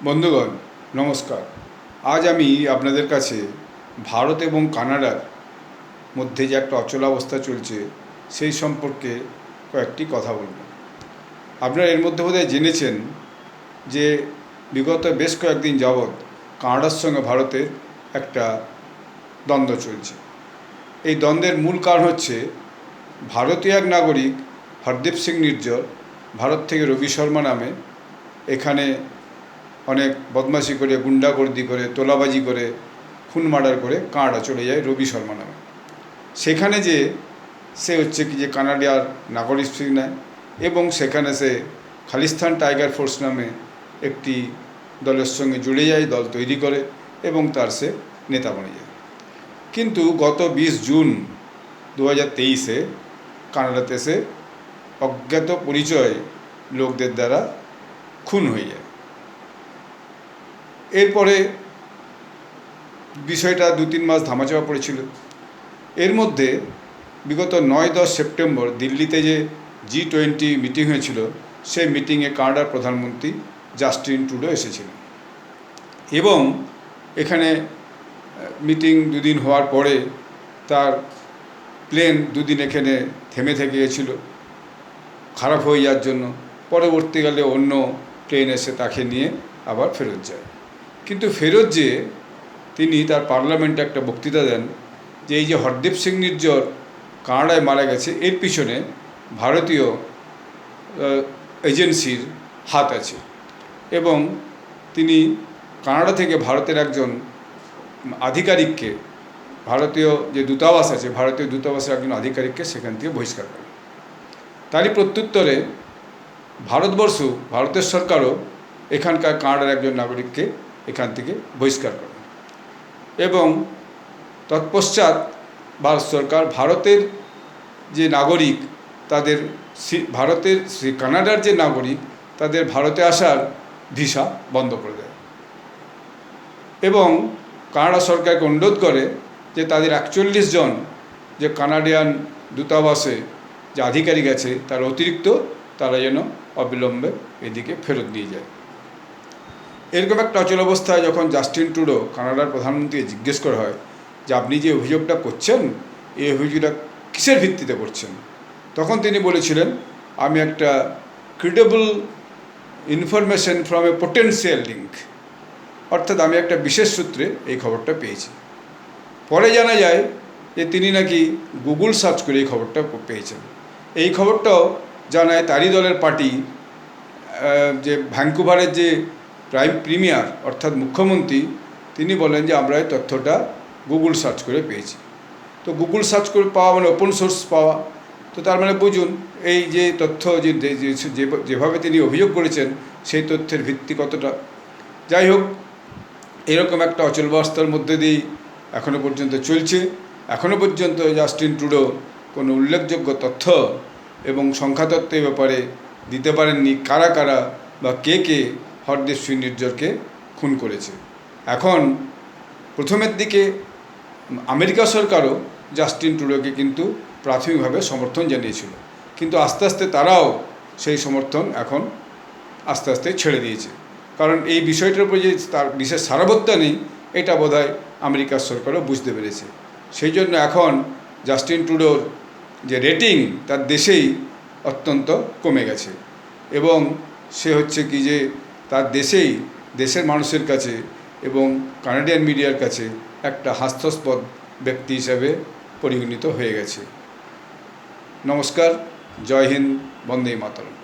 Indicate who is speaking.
Speaker 1: বন্ধুগণ নমস্কার। আজ আমি আপনাদের কাছে ভারত এবং কানাডার মধ্যে যে একটা অচলাবস্থা চলছে সেই সম্পর্কে কয়েকটি কথা বলব। আপনারা এর মধ্যে বোধহয় জেনেছেন যে বিগত বেশ কয়েকদিন যাবৎ কানাডার সঙ্গে ভারতের একটা দ্বন্দ্ব চলছে। এই দ্বন্দ্বের মূল কারণ হচ্ছে ভারতীয় এক নাগরিক হরদীপ সিং নির্জর ভারত থেকে রবি শর্মা নামে এখানে অনেক বদমাশি করে, গুন্ডাগর্দি করে, তোলাবাজি করে, খুন মার্ডার করে কানাডা চলে যায় রবি শর্মা নামে। সেখানে যে সে হচ্ছে কি যে কানাডিয়ার নাগরিক নেয় এবং সেখানে সে খালিস্তান টাইগার ফোর্স নামে একটি দলের সঙ্গে জুড়ে যায়, দল তৈরি করে এবং তার সে নেতা বনে যায়। কিন্তু গত 20 জুন 2023-এ কানাডাতে সে অজ্ঞাত পরিচয় লোকদের দ্বারা খুন হয়ে যায়। এরপরে বিষয়টা 2-3 মাস ধামাচাপা পড়েছিল। এর মধ্যে বিগত 9-10 সেপ্টেম্বর দিল্লিতে যে G20 মিটিং হয়েছিল, সেই মিটিংয়ে কানাডার প্রধানমন্ত্রী জাস্টিন ট্রুডো এসেছিলেন এবং এখানে মিটিং 2 দিন হওয়ার পরে তার প্লেন 2 দিন এখানে থেমে থেকে গেছিল খারাপ হয়ে যাওয়ার জন্য। পরবর্তীকালে অন্য প্লেন এসে তাকে নিয়ে আবার ফেরত যায়। কিন্তু ফেরত যেয়ে তিনি তার পার্লামেন্টে একটা বক্তৃতা দেন যে এই যে হরদীপ সিং নির্জর কানাডায় মারা গেছে, এর পিছনে ভারতীয় এজেন্সির হাত আছে এবং তিনি কানাডা থেকে ভারতের একজন আধিকারিককে, ভারতীয় যে দূতাবাস আছে, ভারতীয় দূতাবাসের একজন আধিকারিককে সেখান থেকে বহিষ্কার করেন। তারই প্রত্যুত্তরে ভারতের সরকারও এখানকার কানাডার একজন নাগরিককে এখান থেকে বহিষ্কার করে এবং তৎপশ্চাৎ ভারত সরকার ভারতের যে নাগরিক কানাডার যে নাগরিক তাদের ভারতে আসার ভিসা বন্ধ করে দেয় এবং কানাডা সরকারকে অনুরোধ করে যে তাদের 41 জন যে কানাডিয়ান দূতাবাসে যে আধিকারিক আছে তার অতিরিক্ত তারা যেন অবিলম্বে এদিকে ফেরত নিয়ে যায়। এরকম একটা অচলাবস্থায় যখন জাস্টিন ট্রুডো কানাডার প্রধানমন্ত্রীকে জিজ্ঞেস করা হয় যে আপনি যে অভিযোগটা করছেন এই অভিযোগটা কিসের ভিত্তিতে করছেন, তখন তিনি বলেছিলেন আমি একটা credible information from a potential link, অর্থাৎ আমি একটা বিশেষ সূত্রে এই খবরটা পেয়েছি। পরে জানা যায় যে তিনি নাকি গুগল সার্চ করে এই খবরটা পেয়েছেন। এই খবরটাও জানায় তারই দলের পার্টি যে ভ্যাঙ্কুভারের যে প্রিমিয়ার অর্থাৎ মুখ্যমন্ত্রী, তিনি বলেন যে আমরা এই তথ্যটা গুগল সার্চ করে পেয়েছি। তো গুগল সার্চ করে পাওয়া মানে ওপেন সোর্স পাওয়া, তো তার মানে বুঝুন এই যে তথ্য যেভাবে তিনি অভিযোগ করেছেন সেই তথ্যের ভিত্তি কতটা। যাই হোক, এরকম একটা অচলাবস্থার মধ্যে দিয়েই এখনও পর্যন্ত চলছে। এখনও পর্যন্ত জাস্টিন ট্রুডো কোনো উল্লেখযোগ্য তথ্য এবং সংখ্যাতত্ত্বের ব্যাপারে দিতে পারেননি কারা কারা বা কে হরদীপ সিং নির্জরকে খুন করেছে। এখন প্রথমের দিকে আমেরিকা সরকারও জাস্টিন ট্রুডোকে কিন্তু প্রাথমিকভাবে সমর্থন জানিয়েছিল, কিন্তু আস্তে আস্তে তারাও সেই সমর্থন এখন আস্তে আস্তে ছেড়ে দিয়েছে, কারণ এই বিষয়টার উপর যে তার বিশেষ সারবত্তা নেই এটা বোধহয় আমেরিকার সরকারও বুঝতে পেরেছে। সেই জন্য এখন জাস্টিন ট্রুডোর যে রেটিং তার দেশেই অত্যন্ত কমে গেছে এবং সে হচ্ছে কি যে তার দেশের মানুষের কাছে এবং কানাডিয়ান মিডিয়ার কাছে একটা হাস্যাস্পদ ব্যক্তি হিসাবে পরিগণিত হয়ে গেছে। নমস্কার, জয় হিন্দ, বন্দে মাতরম।